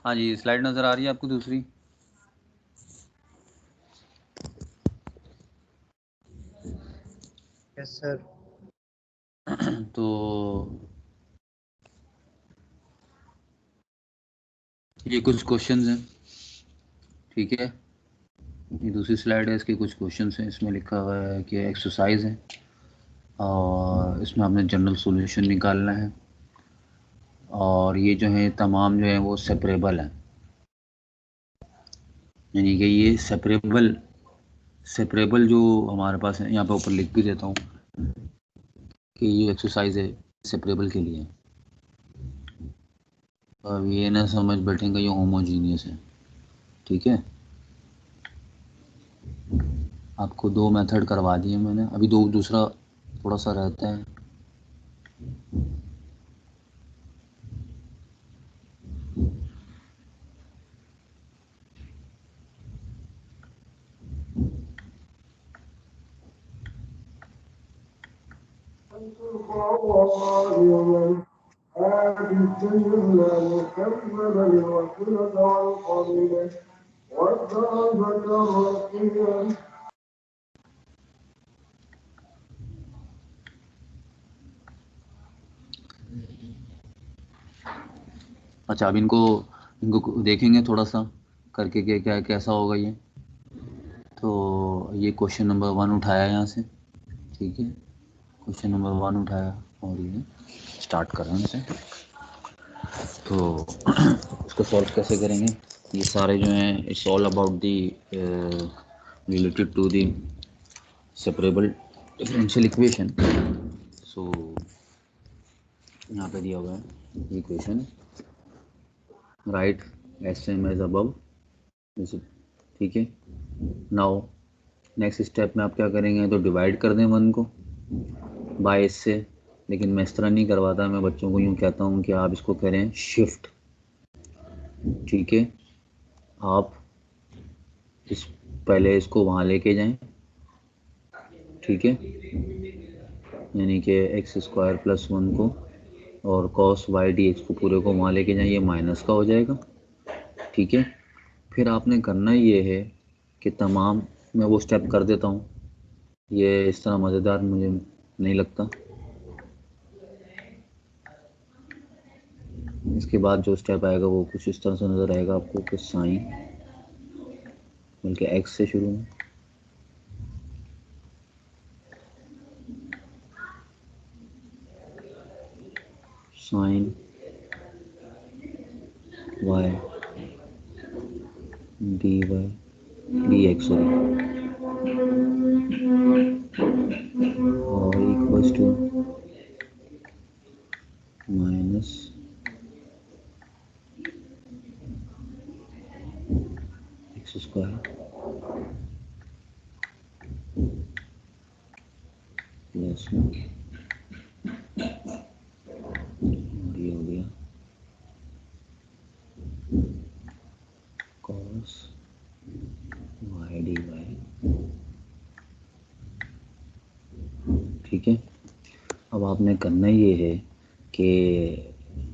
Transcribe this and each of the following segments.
हाँ जी, स्लाइड नज़र आ रही है आपको दूसरी? Yes sir. तो ये कुछ क्वेश्चंस हैं, ठीक है। ये दूसरी स्लाइड है, इसके कुछ क्वेश्चंस हैं। इसमें लिखा हुआ है कि एक्सरसाइज है और इसमें आपने जनरल सॉल्यूशन निकालना है, और ये जो है तमाम जो है वो सेपरेबल हैं, यानी कि ये सेपरेबल जो हमारे पास है, यहाँ पे ऊपर लिख भी देता हूँ कि ये एक्सरसाइज है सेपरेबल के लिए। अब ये ना समझ बैठेंगे ये होमोजीनियस है, ठीक है। आपको 2 मेथड करवा दिए मैंने, अभी दूसरा थोड़ा सा रहता है। अच्छा, अब इनको देखेंगे थोड़ा सा करके क्या क्या कैसा होगा ये। तो ये क्वेश्चन नंबर 1 उठाया यहाँ से, ठीक है। क्वेश्चन नंबर 1 उठाया और ये स्टार्ट कर रहे हैं इसे। तो इसको सॉल्व कैसे करेंगे? ये सारे जो हैं it's all about the related to the separable differential equation. So यहाँ पे दिया हुआ है equation, right as same as above, ठीक है। नाउ नेक्स्ट स्टेप में आप क्या करेंगे, तो डिवाइड कर दें 1 को बाय इससे, लेकिन मैं इस तरह नहीं करवाता, मैं बच्चों को यूँ कहता हूँ कि आप इसको करें शिफ्ट, ठीक है। आप पहले इसको वहाँ लेके जाएं, ठीक है, यानी कि x² + 1 को और cos y dx को पूरे को वहाँ लेके जाएं, ये माइनस का हो जाएगा, ठीक है। फिर आपने करना ये है कि तमाम, मैं वो स्टेप कर देता हूँ, ये इस तरह मज़ेदार मुझे नहीं लगता। इसके बाद जो स्टेप आएगा वो कुछ इस तरह से नज़र आएगा आपको कि साइन, बल्कि x से शुरू में साइन y dy dx और equals to minus x² plus 1, और ये हो गया cos y dy, ठीक है। अब आपने करना ये है कि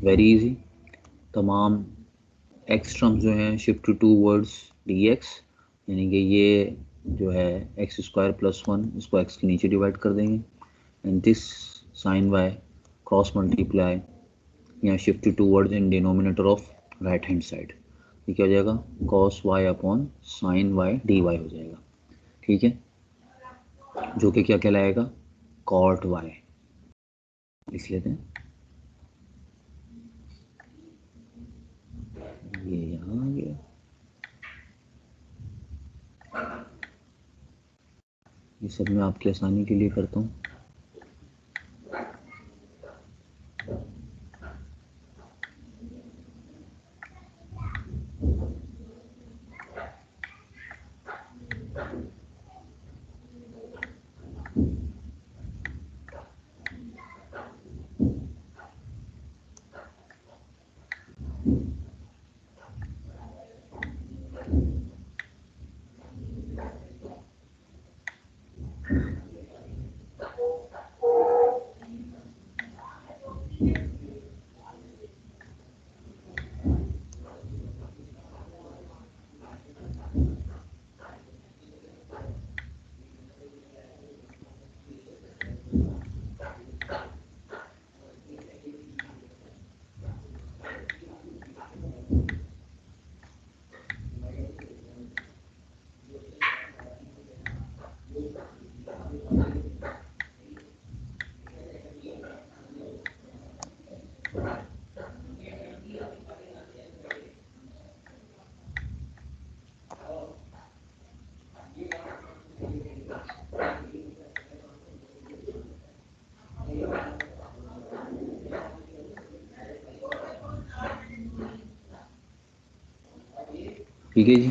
वेरी इजी, तमाम एक्स टर्म्स जो हैं शिफ्ट टू वर्ड्स dx, यानी कि ये जो है x² + 1, इसको x के नीचे डिवाइड कर देंगे, and this sine y cross multiply या shift towards in denominator of right hand side, ये क्या हो जाएगा cos y upon sine y dy हो जाएगा, ठीक है, जो कि क्या कहलाएगा cot y, लिख लेते हैं। ये यहाँ आ गया, ये सब मैं आपकी आसानी के लिए करता हूँ। ठीक है जी।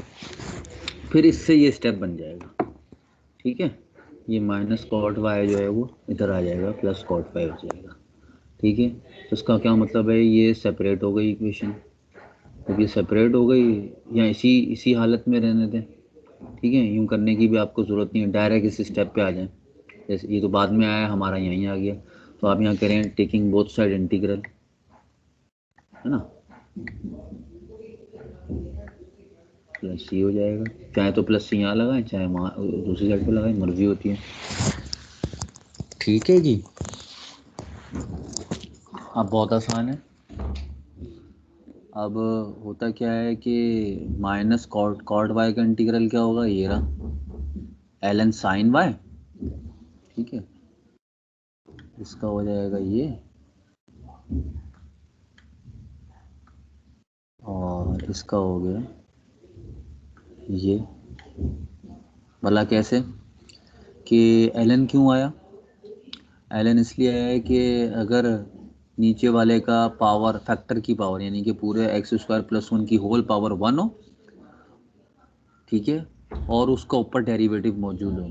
फिर इससे ये स्टेप बन जाएगा, ठीक है, ये माइनस कॉट वाई जो है वो इधर आ जाएगा, प्लस कॉट वाई हो जाएगा, ठीक है। तो इसका क्या मतलब है, ये सेपरेट हो गई इक्वेशन, जब ये सेपरेट हो गई या इसी इसी हालत में रहने दें, ठीक है, यूँ करने की भी आपको ज़रूरत नहीं है, डायरेक्ट इस स्टेप पे आ जाएं। जैसे ये तो बाद में आया, हमारा यहीं आ गया, तो आप यहाँ करें टेकिंग बोथ साइड इंटीग्रल, है ना, प्लस सी हो जाएगा, चाहे तो प्लस सी यहाँ लगाएं, चाहे वहाँ दूसरी साइड पे लगाएं, मर्जी होती है, ठीक है जी। अब बहुत आसान है। अब होता क्या है कि माइनस कॉट कॉट वाई का इंटीग्रल क्या होगा, ये रहा एल एन साइन वाई, ठीक है, इसका हो जाएगा ये, और इसका हो गया ये, भला कैसे, कि एल एन क्यों आया, एल एन इसलिए आया है कि अगर नीचे वाले का पावर फैक्टर की पावर यानी कि पूरे एक्स स्क्वायर प्लस वन की होल पावर वन हो, ठीक है, और उसका ऊपर डेरिवेटिव मौजूद हो,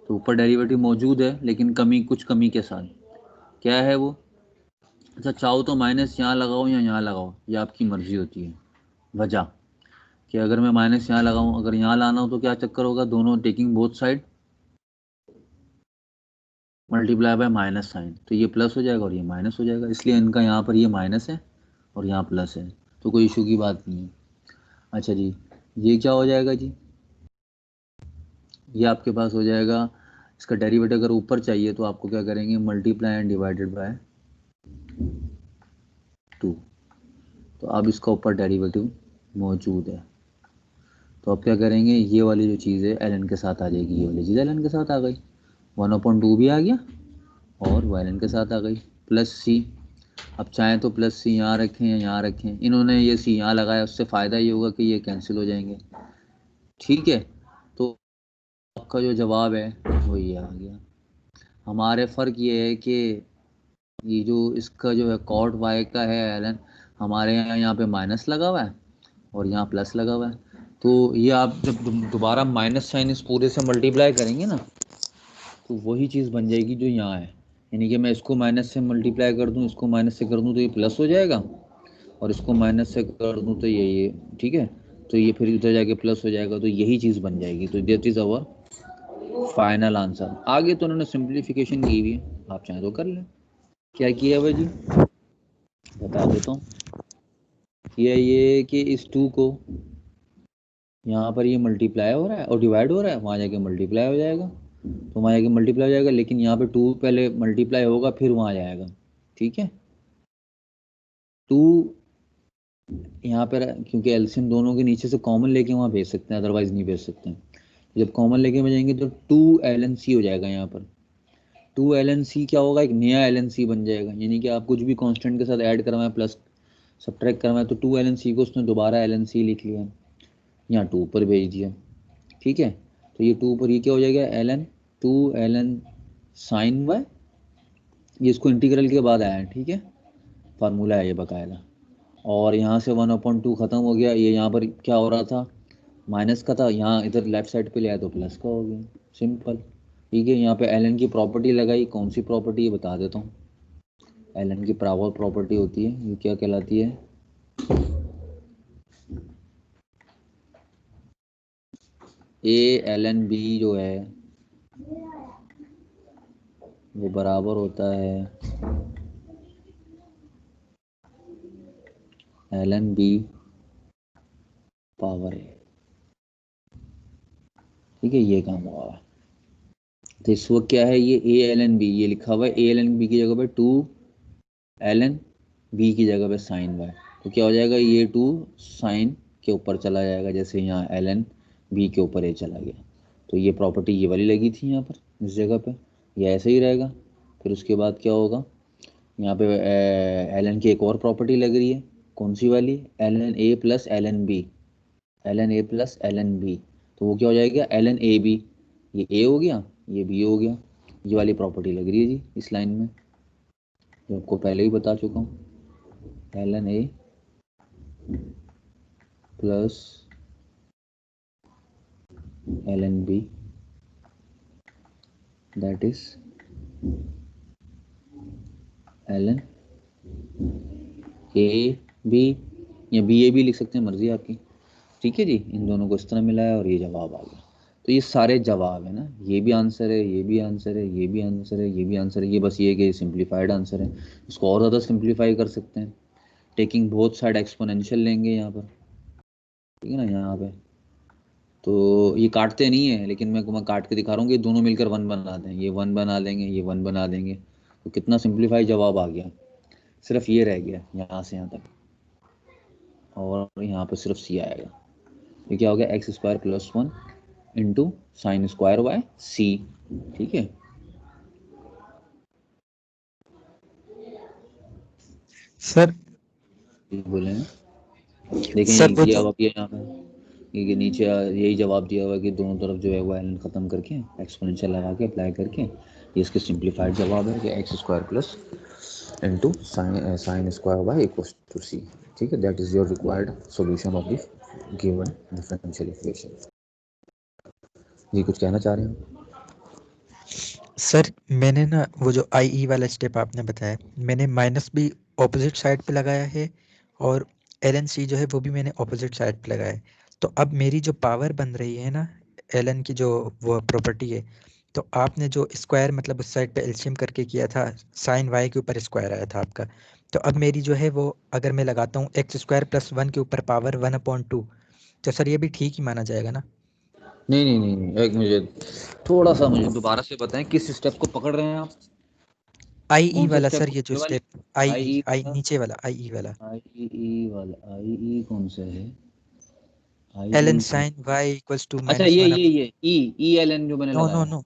तो ऊपर डेरिवेटिव मौजूद है लेकिन कमी, कुछ कमी के साथ, क्या है वो, अच्छा चाहो तो माइनस यहाँ लगाओ या यहाँ लगाओ, ये आपकी मर्जी होती है। वजह कि अगर मैं माइनस यहाँ लगाऊं, अगर यहाँ लाना हो तो क्या चक्कर होगा, दोनों taking both side multiply by minus sine, तो ये प्लस हो जाएगा और ये माइनस हो जाएगा, इसलिए इनका यहाँ पर ये माइनस है और यहाँ प्लस है, तो कोई इशू की बात नहीं है। अच्छा जी, ये क्या हो जाएगा जी, ये आपके पास हो जाएगा, इसका डेरिवेटिव अगर ऊपर चाहिए तो आपको क्या करेंगे, मल्टीप्लाई एंड डिवाइडेड बाय 2, तो अब इसका ऊपर डेरिवेटिव मौजूद है, तो अब क्या करेंगे, ये वाली जो चीज़ है एल एन के साथ आ जाएगी, ये वाली चीज़ एल एन के साथ आ गई, 1/2 भी आ गया और वाई एन के साथ आ गई, प्लस सी, अब चाहें तो प्लस सी यहाँ रखें या यहाँ रखें, इन्होंने ये सी यहाँ लगाया, उससे फ़ायदा ये होगा कि ये कैंसिल हो जाएंगे, ठीक है। तो आपका जो जवाब है वो ये आ गया। हमारे फ़र्क ये है कि ये जो इसका जो है कॉट वाई का है एल एन, हमारे यहाँ पे माइनस लगा हुआ है और यहाँ प्लस लगा हुआ है, तो ये आप जब दोबारा माइनस साइन इस पूरे से मल्टीप्लाई करेंगे ना, तो वही चीज़ बन जाएगी जो यहाँ है, यानी कि मैं इसको माइनस से मल्टीप्लाई कर दूँ, इसको माइनस से कर दूँ तो ये प्लस हो जाएगा, और इसको माइनस से कर दूँ तो ये ठीक है, तो ये फिर उधर जाके प्लस हो जाएगा, तो यही चीज़ बन जाएगी, तो that is our final answer. आगे तो उन्होंने सिंप्लीफिकेशन की हुई है, आप चाहें तो कर लें। क्या किया हुआ जी, बता देता हूँ, किया ये कि इस 2 को यहाँ पर ये मल्टीप्लाई हो रहा है और डिवाइड हो रहा है, वहाँ जाके मल्टीप्लाई हो जाएगा, तो वहाँ जाके मल्टीप्लाई हो जाएगा, लेकिन यहाँ पे 2 पहले मल्टीप्लाई होगा फिर वहाँ जाएगा, ठीक है। 2 यहाँ पर क्योंकि एलसीएम दोनों के नीचे से कॉमन लेके वहाँ भेज सकते हैं, अदरवाइज नहीं भेज सकते हैं, जब कॉमन लेके भेजेंगे तो 2 LNC हो जाएगा, यहाँ पर 2 LNC क्या होगा, एक नया LNC बन जाएगा, यानी कि आप कुछ भी कांस्टेंट के साथ ऐड करवाएं प्लस सब्ट्रैक्ट करवाएं, तो 2 LNC को उसने दोबारा LNC लिख लिया, यहाँ 2 पर भेज दिया, ठीक है, तो ये 2 पर ये क्या हो जाएगा, LN 2 LN साइन वाई, ये इसको इंटीग्रल के बाद आया है, ठीक है, फार्मूला है ये बकायदा, और यहाँ से 1/2 ख़त्म हो गया, ये यहाँ पर क्या हो रहा था, माइनस का था, यहाँ इधर लेफ्ट साइड पे ले आया तो प्लस का हो गया, सिंपल, ठीक है। यहाँ पे एल एन की प्रॉपर्टी लगाई, कौन सी प्रॉपर्टी ये बता देता हूँ, एल एन की पावर प्रॉपर्टी होती है, ये क्या कहलाती है, ALNB जो है वो बराबर होता है LNB पावर है, ठीक है, ये काम हुआ है, तो इस वक्त क्या है, ये ALNB ये लिखा हुआ है, ALNB की जगह पे 2 LNB की जगह पे साइन वाई, तो क्या हो जाएगा, ये 2 साइन के ऊपर चला जाएगा, जैसे यहाँ LNB के ऊपर ये चला गया, तो ये प्रॉपर्टी ये वाली लगी थी यहाँ पर इस जगह पे, ये ऐसे ही रहेगा, फिर उसके बाद क्या होगा, यहाँ पे LN की एक और प्रॉपर्टी लग रही है, कौन सी वाली, LNA plus LNB, LNA plus LNB, तो वो क्या हो जाएगा, LNAB, ये A हो गया, ये B हो गया, ये वाली प्रॉपर्टी लग रही है जी इस लाइन में, जो आपको पहले ही बता चुका हूँ, LNA plus ln b, that is ln a b, या बी ए भी लिख सकते हैं, मर्जी आपकी। ठीक है जी, इन दोनों को इस तरह मिलाया और ये जवाब आ गया। तो ये सारे जवाब है ना, ये भी आंसर है, ये भी आंसर है, ये भी आंसर है, ये भी आंसर है। ये बस ये कि सिंप्लीफाइड आंसर है, इसको और ज़्यादा सिंप्लीफाई कर सकते हैं, टेकिंग बोथ साइड एक्सपोनेंशियल लेंगे यहाँ पर, ठीक है ना। यहाँ पे तो ये काटते नहीं है, लेकिन मैं काट के दिखा रहा हूँ कि दोनों मिलकर वन बना दें, ये वन बना देंगे, ये वन बना देंगे, तो कितना सिंप्लीफाई जवाब आ गया। सिर्फ ये रह गया यहाँ से यहाँ तक, और यहाँ पे सिर्फ सी आएगा। ये क्या हो गया, x square plus one into sine square by C. ठीक है, सर बोले देखें सर वो ये तो अब ये यहाँ पे ये नीचे यही जवाब दिया हुआ है कि दोनों तरफ जो है वो एलन ख़त्म करके एक्सपोनेंशियल लगा के अप्लाई करके ये इसके सिंप्लीफाइड जवाब है कि x square plus into sine square by equals to C. ठीक है, that is your required solution of the given differential equation. जी कुछ कहना चाह रहे हैं? सर मैंने ना वो जो आई ई वाला स्टेप आपने बताया, मैंने माइनस भी ऑपोजिट साइड पे लगाया है और एल एन सी जो है वो भी मैंने ऑपोजिट साइड पे लगाया है। तो अब मेरी जो पावर बन रही है ना एल एन की जो वो प्रॉपर्टी है, तो आपने जो स्क्वायर मतलब उस साइड पे एलसीएम करके किया था, साइन वाई के ऊपर स्क्वायर आया था आपका। तो अब मेरी जो है वो अगर मैं लगाता हूँ एक्स स्क्वायर प्लस वन के ऊपर पावर वन अपॉन टू, तो सर ये भी ठीक ही माना जाएगा ना? नहीं नहीं नहीं नहीं, एक मुझे थोड़ा सा मुझे दोबारा से बताएं, किस स्टेप को पकड़ रहे हैं आप? आई ई कौन से वाला स्टेप सर, को? ये जो ये वाली स्टेप आई आई ई, ई आई वाला, नीचे वाला आई ई वाला, आई ई वाला, आई ई कौन सा है? आई एल ई एन कौन? साइन वाई इक्वल्स टू अच्छा माइनस ये वन। ये ई एल एन जो मैंने नो नो लगाया। नो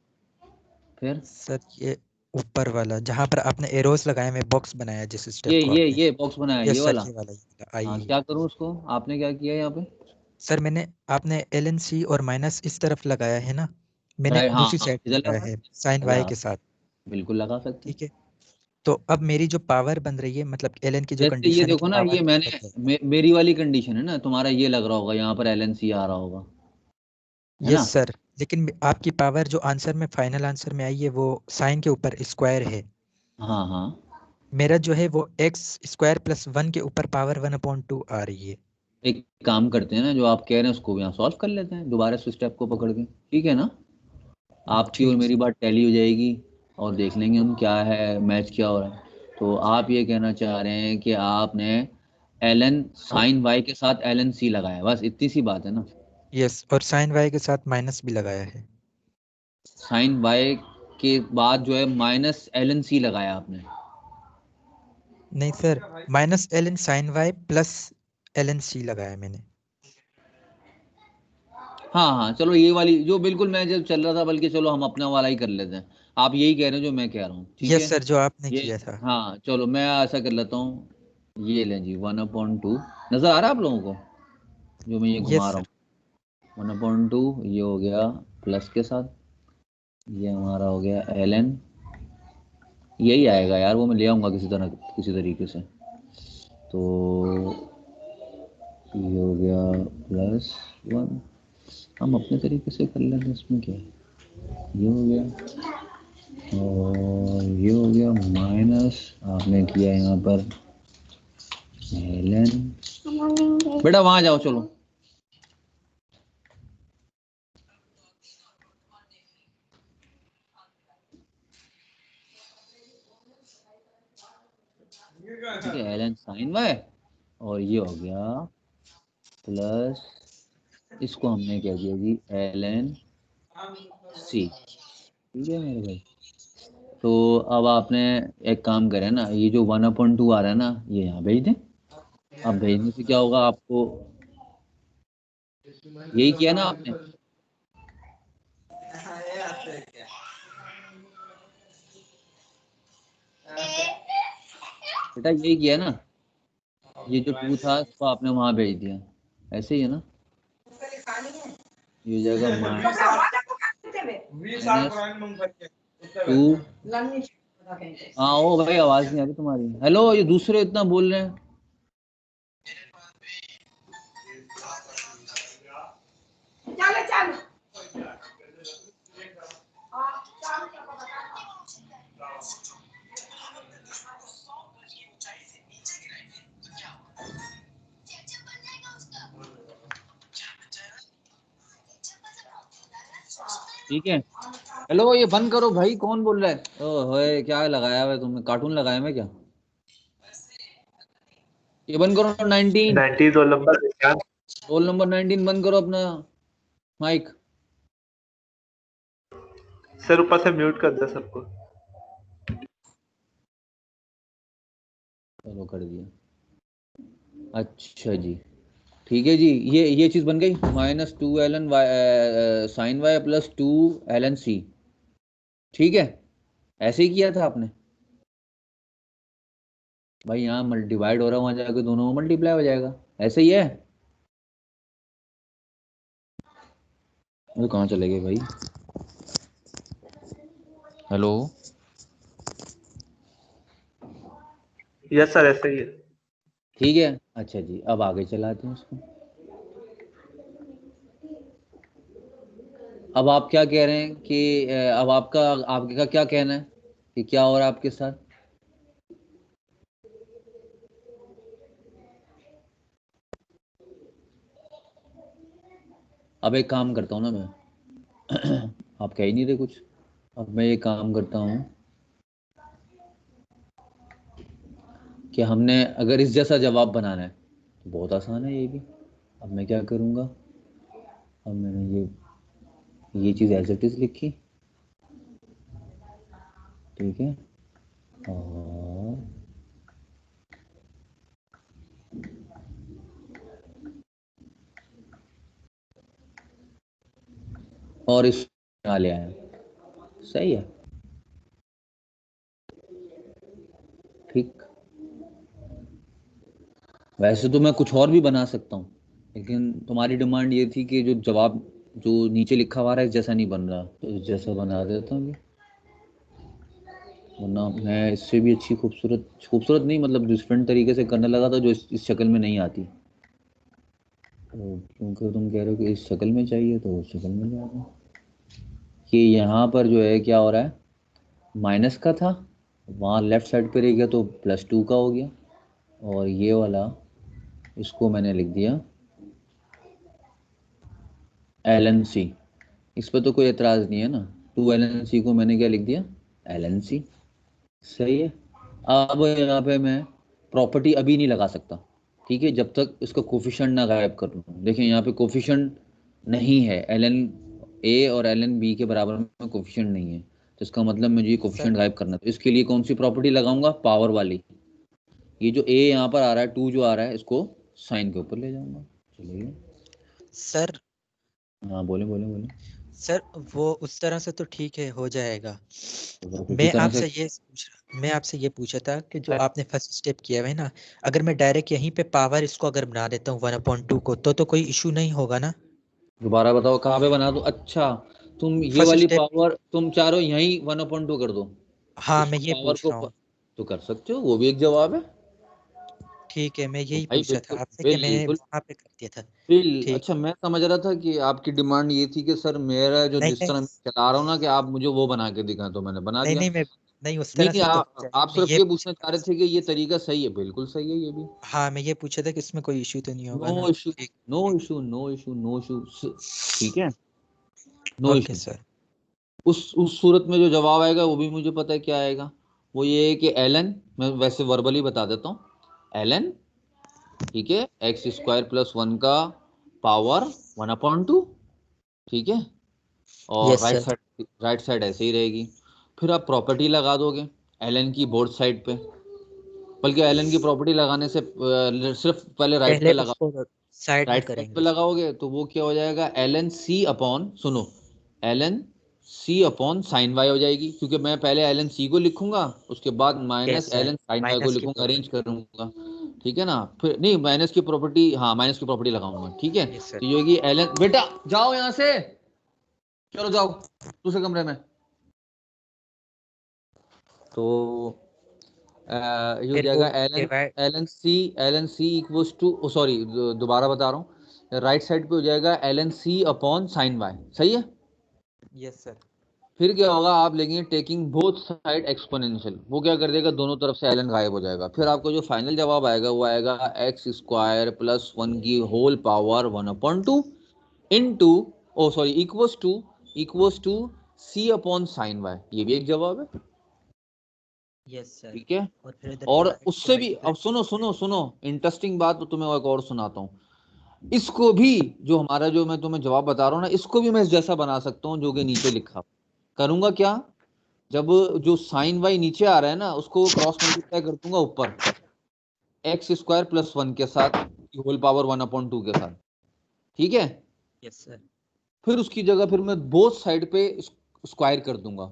फिर सर, ये ऊपर वाला जहाँ पर आपने एरोस लगाए में बॉक्स बनाया जिस स्टेप को आपने। ये बॉक्स बनाया ये यस सर, वाला। ये वाला आई हाँ ई। क्या करूँ उसको, आपने क्या किया यहाँ पे? सर मैंने आपने एल एन सी और माइनस इस तरफ लगाया है ना, मैंने राइट, हाँ दूसरी हाँ साइड पे इधर लगाया लगा। है साइन वाई अच्छा के साथ। बिल्कुल लगा सकते हैं। ठीक है, तो अब मेरी जो पावर बन रही है मतलब एल एन की जो जैसे ये कंडीशन है कि देखो ना, ये पावर मैंने बन जाए। मेरी वाली कंडीशन है ना, तुम्हारा ये लग रहा होगा यहाँ पर एल एन सी आ रहा होगा, है यस ना? सर, लेकिन आपकी पावर जो आंसर में फाइनल आंसर में आई है वो साइन के ऊपर स्क्वायर है। हाँ हाँ, मेरा जो है वो एक्स स्क्वायर प्लस वन के ऊपर पावर वन अपॉन टू आ रही है। एक काम करते हैं ना, जो आप कह रहे हैं उसको यहाँ सॉल्व कर लेते हैं दोबारा से स्टेप को पकड़ के, ठीक है ना? आपकी और ठीक मेरी सर। बात टैली हो जाएगी, और देख लेंगे हम क्या है, मैच क्या हो रहा है। तो आप ये कहना चाह रहे हैं कि आपने एल एन साइन वाई के साथ एल एन सी लगाया, बस इतनी सी बात है ना? यस, और साइन वाई के साथ माइनस भी लगाया है। साइन वाई के बाद जो है माइनस एल एन सी लगाया आपने। नहीं सर, minus L N sine Y plus L N C लगाया मैंने। हाँ हाँ चलो, ये वाली जो बिल्कुल मैं जब चल रहा था, बल्कि चलो हम अपना वाला ही कर लेते हैं। आप यही कह रहे हो जो मैं कह रहा हूँ, ठीक यस है? सर, जो आपने ये किया था। हाँ चलो, मैं ऐसा कर लेता हूँ। ये लें जी, वन अपॉइंट टू, नज़र आ रहा है आप लोगों को जो मैं ये घुमा यस रहा सर। हूँ? वन अपॉइंट टू ये हो गया प्लस के साथ, ये हमारा हो गया एल एन, यही आएगा यार, वो मैं ले आऊँगा किसी तरह किसी तरीके से। तो ये हो गया प्लस वन, हम अपने तरीके से कर लेंगे, इसमें क्या है। ये हो गया और ये हो गया माइनस, आपने किया यहाँ पर एल एन। बेटा वहाँ जाओ चलो। ठीक है, एल एन साइन वाई, और ये हो गया प्लस, इसको हमने क्या किया जी, एल एन सी। ठीक है मेरे भाई, तो अब आपने एक काम करें ना, ये जो वन अपॉइंट टू आ रहा है ना, ये यहाँ भेज दें। अब भेजने से क्या होगा, आपको यही किया ना आपने? बेटा यही किया ना, ये जो टू था इसको आपने वहां भेज दिया, ऐसे ही है ना? ये जगह माइनस टू। हाँ ओ भाई, आवाज नहीं आ रही तुम्हारी, हेलो, ये दूसरे इतना बोल रहे हैं। चल चल ठीक है। हेलो, ये बंद करो भाई, कौन बोल रहा है? ओए, क्या लगाया हुआ है तुमने? कार्टून लगाया मैं क्या? ये बंद करो। 19 90 रोल नंबर क्या? रोल नंबर 19 बंद करो अपना माइक। सर ऊपर से म्यूट कर दो सबको। चलो, कर दिया। अच्छा जी, ठीक है जी। ये चीज बन गई। -2 ln y sin y plus 2 ln c। ठीक है, ऐसे ही किया था आपने भाई। यहाँ मल्टीप्लाइड हो रहा है, वहां जाके दोनों मल्टीप्लाई हो जाएगा। ऐसे ही है। वो कहाँ चले गए भाई? हेलो। यस सर, ऐसे ही है। ठीक है, अच्छा जी, अब आगे चलाते हैं उसको। अब आप क्या कह रहे हैं कि अब आपके का क्या कहना है कि क्या हो रहा है आपके साथ? अब एक काम करता हूँ ना मैं। आप कह ही नहीं रहे कुछ। अब मैं ये काम करता हूँ कि हमने अगर इस जैसा जवाब बनाना है तो बहुत आसान है ये भी। अब मैं क्या करूँगा? अब मैंने ये चीज़ एज इट इज़ लिखी। ठीक है, और इस यहाँ ले आया। सही है, ठीक। वैसे तो मैं कुछ और भी बना सकता हूँ, लेकिन तुम्हारी डिमांड ये थी कि जो जवाब जो नीचे लिखा हुआ है इस जैसा नहीं बन रहा, तो इस जैसा बना देता हूँ। वरना मैं इससे भी अच्छी खूबसूरत खूबसूरत नहीं, मतलब डिफरेंट तरीके से करने लगा था जो इस शक्ल में नहीं आती। तो क्योंकि तुम कह रहे हो कि इस शक्ल में चाहिए तो उस शक्ल में जाएगा। कि यहाँ पर जो है क्या हो रहा है, माइनस का था, वहाँ लेफ्ट साइड पे रह गया तो +2 का हो गया। और ये वाला इसको मैंने लिख दिया ln c। इस पर तो कोई एतराज़ नहीं है ना। 2 ln c को मैंने क्या लिख दिया? ln c। सही है। अब यहाँ पे मैं प्रॉपर्टी अभी नहीं लगा सकता, ठीक है, जब तक इसका कोफिशिएंट ना गायब कर लूँ। देखिए यहाँ पे कोफिशिएंट नहीं है, ln a और ln b के बराबर में कोफिशिएंट नहीं है, तो इसका मतलब मुझे ये सर कोफिशिएंट गायब करना है। तो इसके लिए कौन सी प्रॉपर्टी लगाऊंगा? पावर वाली। ये जो a यहाँ पर आ रहा है, 2 जो आ रहा है, इसको साइन के ऊपर ले जाऊंगा। चलिए। सर हाँ, बोले बोले बोले। सर वो उस तरह से तो ठीक है, हो जाएगा। तो फिर किसी तरह से मैं आपसे ये पूछा था कि जो आपने फर्स्ट स्टेप किया है ना, अगर मैं डायरेक्ट यहीं पे पावर इसको अगर बना देता हूँ 1/2 को, तो कोई इशू नहीं होगा ना? दोबारा बताओ कहाँ पे बना दूं? अच्छा, तुम ये फर्स्ट वाली स्टेप। पावर तुम चाह रहे हो यहीं 1/2 कर दो? हाँ, इस मैं ये पावर पूछ को रहा हूँ। तो कर सकते हो, वो भी एक जवाब है। ठीक है, मैं तो यही भाई पूछ रहा था बिल्कुल आपसे कि मैं बिल्कुल वहां पे कर दिया था। ठीक। अच्छा, मैं समझ रहा था कि आपकी डिमांड ये थी कि सर मेरा जो नहीं जिस नहीं तरह मैं चला रहा हूँ ना, कि आप मुझे वो बना के दिखाएं, तो मैंने बना नहीं दिया। नहीं, मैं नहीं उस तरह नहीं, से तो हो जाएगा, आप मैं सिर्फ ये ये पूछ पूछना रहा चाह था। रहे थे कि ये तरीका सही है। बिल्कुल सही है ये भी। हाँ, मैं ये पूछा था कि इसमें कोई इशू तो नहीं होगा नो ना? इशू, ठीक। No issue, no issue, no issue. ठीक है, नो ओके इशू। सर। उस सूरत में जो जवाब आएगा वो भी मुझे पता है क्या आएगा। वो ये है कि ln, मैं वैसे वर्बली बता देता हूँ, ln, ठीक है, x² + 1 का पावर 1/2। ठीक है, और यस सर। राइट साइड ऐसे ही रहेगी। फिर आप प्रॉपर्टी लगा दोगे ln की बोर्ड साइड पे। बल्कि ln की प्रॉपर्टी लगाने से सिर्फ पहले राइट पहले पे लगा, उसको साइड में राइट साइड पे करेंगे। लगाओगे तो वो क्या हो जाएगा? सुनो, ln c/sin y हो जाएगी, क्योंकि मैं पहले ln c को लिखूंगा, उसके बाद yes sir, -ln sin y को माइनस की लिखूंगा, अरेंज प्रॉपर्टी। करूंगा। ठीक है ना? फिर नहीं, माइनस की प्रॉपर्टी, हाँ माइनस की प्रॉपर्टी लगाऊंगा। ठीक है, यस सर। तो ये होगी ln, बेटा जाओ यहाँ से, चलो जाओ दूसरे कमरे में। तो ये हो फिर वो जाएगा ln divide. ln c = sorry, दोबारा बता रहा हूँ, राइट साइड पे हो जाएगा ln c/sin y। सही है? Yes sir. फिर क्या होगा, आप लेंगे टेकिंग बोथ साइड एक्सपोनेंशियल, वो क्या कर देगा, दोनों तरफ से ln गायब हो जाएगा। फिर आपको जो फाइनल जवाब आएगा वो आएगा एक्स स्क्वायर प्लस 1 की whole power 1/2 into, oh sorry, equals to C upon sine Y. ये भी एक जवाब है। Yes sir. ठीक है, और फिर इधर और डिवाइड उससे भी, डिवाइड अब सुनो सुनो सुनो, इंटरेस्टिंग बात तो तुम्हें एक और सुनाता हूँ। इसको भी, जो हमारा जो मैं तुम्हें जवाब बता रहा हूँ ना, इसको भी मैं इस जैसा बना सकता हूँ जो कि नीचे लिखा। करूंगा क्या, जब जो साइन वाई नीचे आ रहा है ना, उसको क्रॉस मल्टीप्लाई कर दूंगा ऊपर एक्स स्क्वायर प्लस 1 के साथ, होल पावर 1/2 के साथ। ठीक है, यस सर। फिर उसकी जगह फिर मैं बोथ साइड पे स्क्वायर कर दूंगा,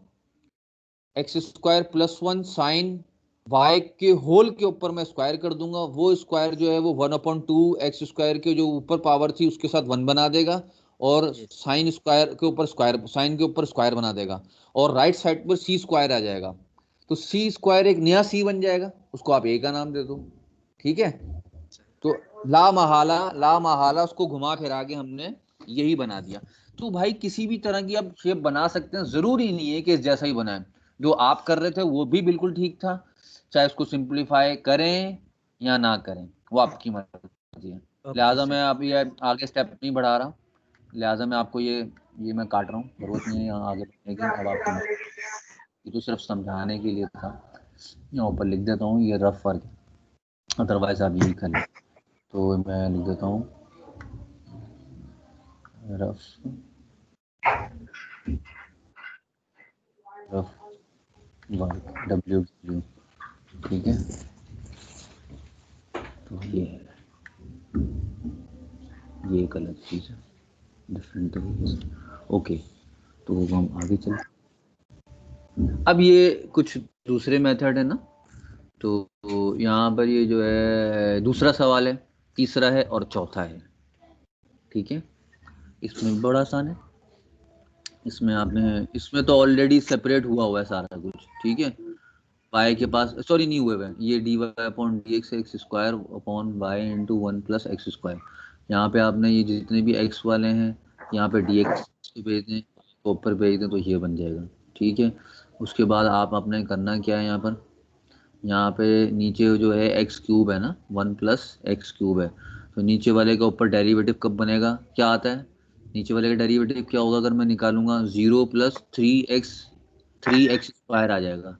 X square plus 1 sine Y के होल के ऊपर मैं स्क्वायर कर दूंगा। वो स्क्वायर जो है वो 1/2 एक्स स्क्वायर के जो ऊपर पावर थी उसके साथ 1 बना देगा, और यस। साइन स्क्वायर के ऊपर स्क्वायर, साइन के ऊपर स्क्वायर बना देगा, और राइट साइड पर सी स्क्वायर आ जाएगा। तो सी स्क्वायर एक नया सी बन जाएगा, उसको आप ए का नाम दे दो। ठीक है, तो ला महाला उसको घुमा फिरा के हमने यही बना दिया। तो भाई किसी भी तरह की आप शेप बना सकते हैं, जरूरी नहीं है कि इस जैसा ही बनाए। जो आप कर रहे थे वो भी बिल्कुल ठीक था, चाहे उसको सिंप्लीफाई करें या ना करें, वो आपकी मर्जी है। ओके लिहाजा सर। मैं अब ये आगे स्टेप नहीं बढ़ा रहा, लिहाजा मैं आपको ये मैं काट रहा हूँ, जरूरत नहीं है यहाँ आगे बढ़ने की। अब आपको ये तो सिर्फ समझाने के लिए था। यहाँ ऊपर लिख देता हूँ, ये रफ वर्क है, अदरवाइज आप यही कर लें। तो मैं लिख देता हूँ रफ रफ वर्क WW। ठीक है, तो ये एक अलग चीज़ है, डिफरेंट तरीके से। ओके, तो हम आगे चलते। अब ये कुछ दूसरे मेथड है ना, तो यहाँ पर ये जो है दूसरा सवाल है, तीसरा है और चौथा है। ठीक है, इसमें भी बड़ा आसान है। इसमें आपने, इसमें तो ऑलरेडी सेपरेट हुआ है सारा कुछ। ठीक है, वाई के पास, सॉरी नहीं हुए हुए, ये D Y upon D X X square upon Y into 1 plus X square. यहाँ पे आपने ये जितने भी एक्स वाले हैं यहाँ पे डी एक्स भेज दें, तो ऊपर भेज दें, तो ये बन जाएगा। ठीक है, उसके बाद आप आपने करना क्या है, यहाँ पे नीचे जो है एक्स क्यूब है ना, 1 प्लस एक्स क्यूब है, तो नीचे वाले का ऊपर डेरिवेटिव कब बनेगा, क्या आता है, नीचे वाले का डेरिवेटिव क्या होगा, अगर मैं निकालूंगा 0 प्लस 3x स्क्वायर आ जाएगा।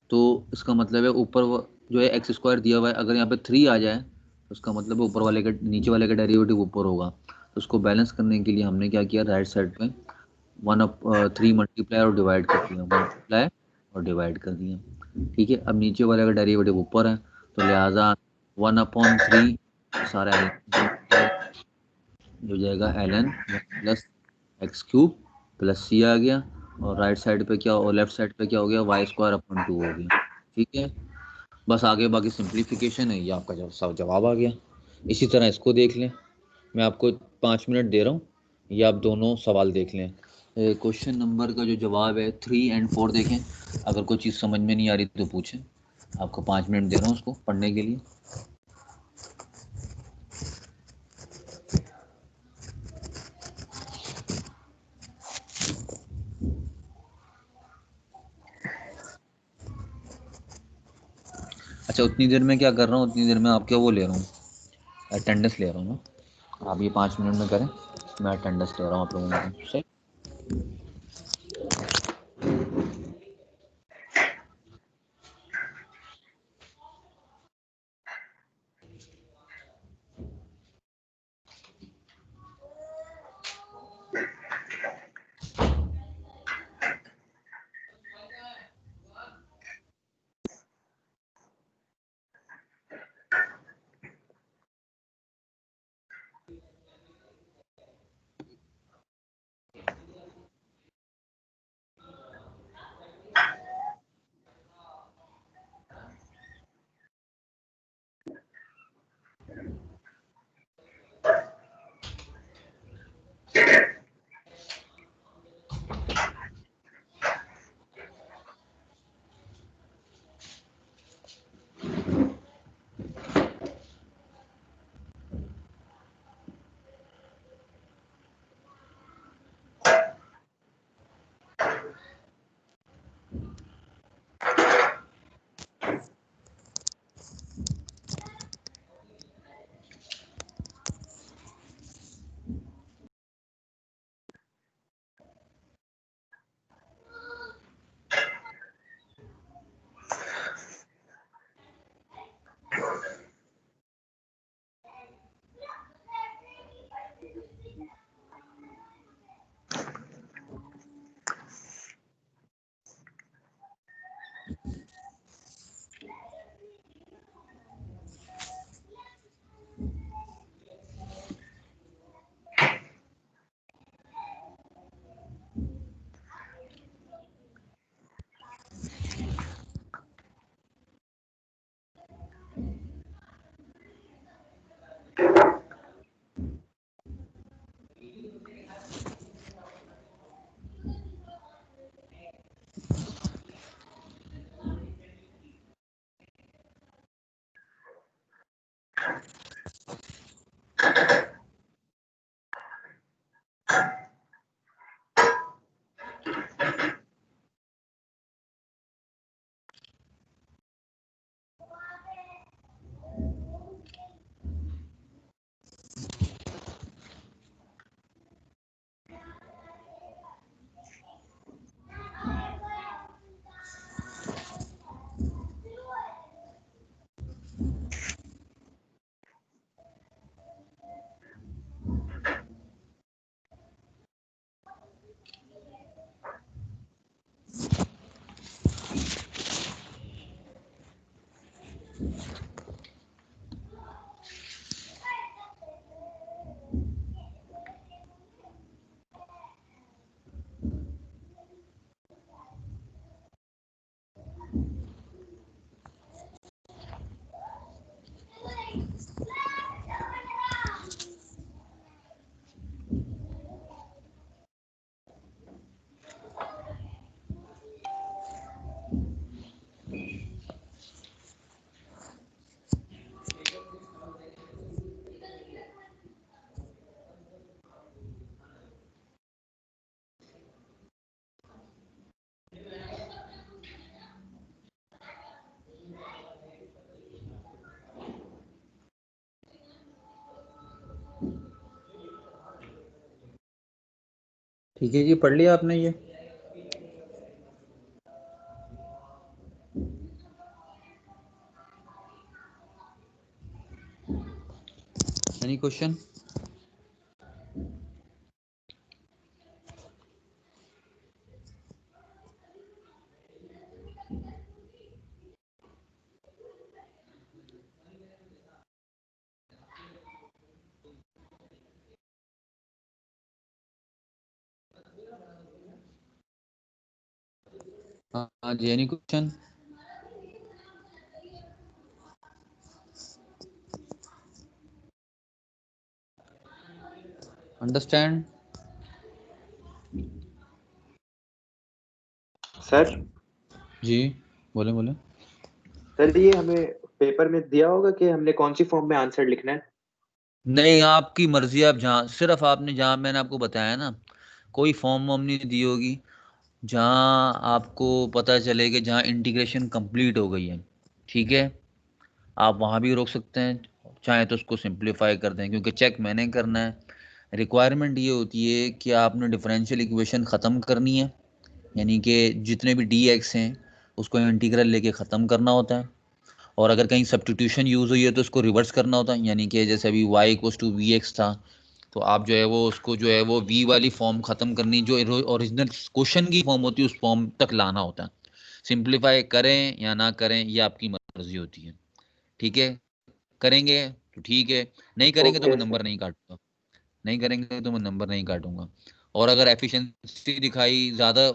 तो इसका मतलब है ऊपर जो है एक्स स्क्वायर दिया हुआ है, अगर यहाँ पे 3 आ जाए तो उसका मतलब है ऊपर वाले का, नीचे वाले का डेरिवेटिव ऊपर होगा। तो उसको बैलेंस करने के लिए हमने क्या किया, राइट साइड पे 3 मल्टीप्लाई और डिवाइड कर दिया, मल्टीप्लाई और डिवाइड कर दिया। ठीक है, अब नीचे वाले का डेरिवेटिव ऊपर है, तो लिहाजा 1/3 सारा जो जाएगा ln plus x cube plus C आ गया, और राइट साइड पे क्या, और लेफ्ट साइड पे क्या हो गया, वाई स्क्वायर अपॉन 2 हो गया। ठीक है, बस आगे बाकी सिंप्लीफिकेशन है, ये आपका सब जवाब आ गया। इसी तरह इसको देख लें, मैं आपको 5 मिनट दे रहा हूँ, ये आप दोनों सवाल देख लें। क्वेश्चन नंबर का जो जवाब है 3 एंड 4 देखें, अगर कोई चीज़ समझ में नहीं आ रही तो पूछें। आपको 5 मिनट दे रहा हूँ उसको पढ़ने के लिए। अच्छा, उतनी देर में क्या कर रहा हूँ, उतनी देर में आपके वो ले रहा हूँ, अटेंडेंस ले रहा हूँ मैं। आप ये 5 मिनट में करें, मैं अटेंडेंस ले रहा हूँ आप लोगों को, सही। ठीक है जी, पढ़ लिया आपने ये? Any question? हाँ जी, एनी क्वेश्चन? अंडरस्टैंड? सर जी बोले बोले। सर ये हमें पेपर में दिया होगा कि हमने कौन सी फॉर्म में आंसर लिखना है? नहीं, आपकी मर्जी। आप जहाँ, सिर्फ आपने जहाँ मैंने आपको बताया ना, कोई फॉर्म वॉर्म नहीं दी होगी। जहाँ आपको पता चले कि जहाँ इंटीग्रेशन कंप्लीट हो गई है, ठीक है, आप वहाँ भी रोक सकते हैं। चाहे तो उसको सिंप्लीफाई कर दें, क्योंकि चेक मैंने करना है। रिक्वायरमेंट ये होती है कि आपने डिफरेंशियल इक्वेशन ख़त्म करनी है, यानी कि जितने भी डी एक्स हैं उसको इंटीग्रल लेके ख़त्म करना होता है। और अगर कहीं सब्स्टिट्यूशन यूज़ हुई है तो उसको रिवर्स करना होता है, यानी कि जैसे अभी y equals to V X था, तो आप जो है वो उसको जो है वो v वाली फॉर्म ख़त्म करनी, जो ओरिजिनल क्वेश्चन की फॉर्म होती है उस फॉर्म तक लाना होता है। सिंप्लीफाई करें या ना करें ये आपकी मर्जी होती है, ठीक है। करेंगे तो ठीक है, नहीं करेंगे तो ओके मैं नंबर नहीं काटूंगा, नहीं करेंगे तो मैं नंबर नहीं काटूंगा। और अगर एफिशिएंसी दिखाई ज़्यादा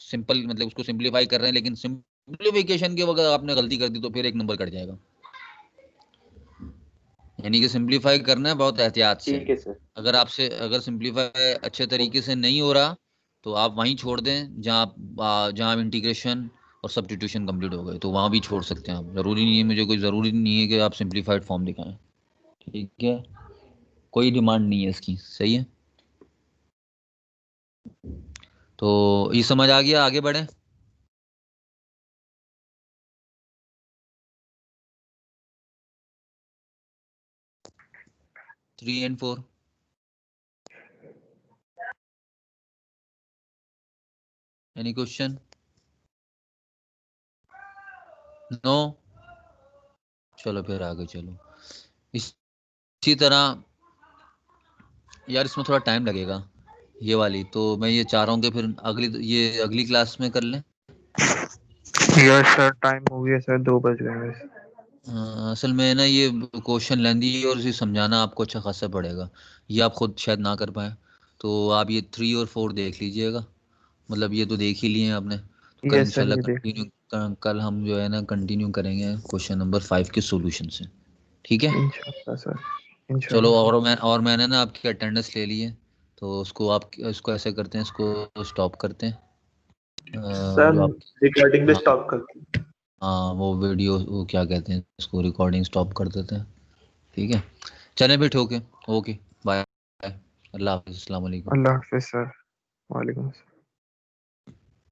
सिंपल, मतलब उसको सिंप्लीफाई कर रहे हैं लेकिन सिंप्लीफिकेशन के वक्त आपने गलती कर दी तो फिर एक नंबर कट जाएगा। यानी कि सिंप्लीफाई करना है बहुत एहतियात से। ठीक है सर। अगर सिंप्लीफाई अच्छे तरीके से नहीं हो रहा तो आप वहीं छोड़ दें जहाँ आप इंटीग्रेशन और सब्स्टिट्यूशन कंप्लीट हो गए, तो वहाँ भी छोड़ सकते हैं आप। ज़रूरी नहीं है, मुझे कोई ज़रूरी नहीं है कि आप सिंप्लीफाइड फॉर्म दिखाएं, ठीक है। कोई डिमांड नहीं है इसकी, सही है। तो ये समझ आ गया, आगे बढ़ें। 3 and 4, एनी क्वेश्चन? नो? चलो फिर आगे चलो। इसी तरह यार इसमें थोड़ा टाइम लगेगा ये वाली, तो मैं ये चाह रहा हूँ कि फिर अगली क्लास में कर लें। यस सर, टाइम हो गया सर, 2 बज गए वैसे। असल में ना ये क्वेश्चन लेंदी है और इसे समझाना आपको अच्छा खासा पड़ेगा, ये आप खुद शायद ना कर पाए। तो आप ये 3 और 4 देख लीजिएगा, मतलब ये तो देख ही लिए हैं आपने। तो कल यस सर, इंशाल्लाह ये देख कल हम जो है ना कंटिन्यू करेंगे क्वेश्चन नंबर 5 के सॉल्यूशन से, ठीक है। इंशाल्लाह सर, चलो, इंशाल्लाह। और मैंने ना आपकी अटेंडेंस ले ली है, तो उसको ऐसे करते हैं, इसको स्टॉप करते हैं। सर जो आप, रिकॉर्डिंग भी हाँ स्टॉप कर दी। हाँ, वो वीडियो, वो क्या कहते हैं उसको, रिकॉर्डिंग स्टॉप कर देते हैं, ठीक है। चलें फिर, ओके, बाय। अल्लाह हाफिज़, अस्सलाम वालेकुम। अल्लाह हाफिज़ सर। वालेकुम अस्सलाम।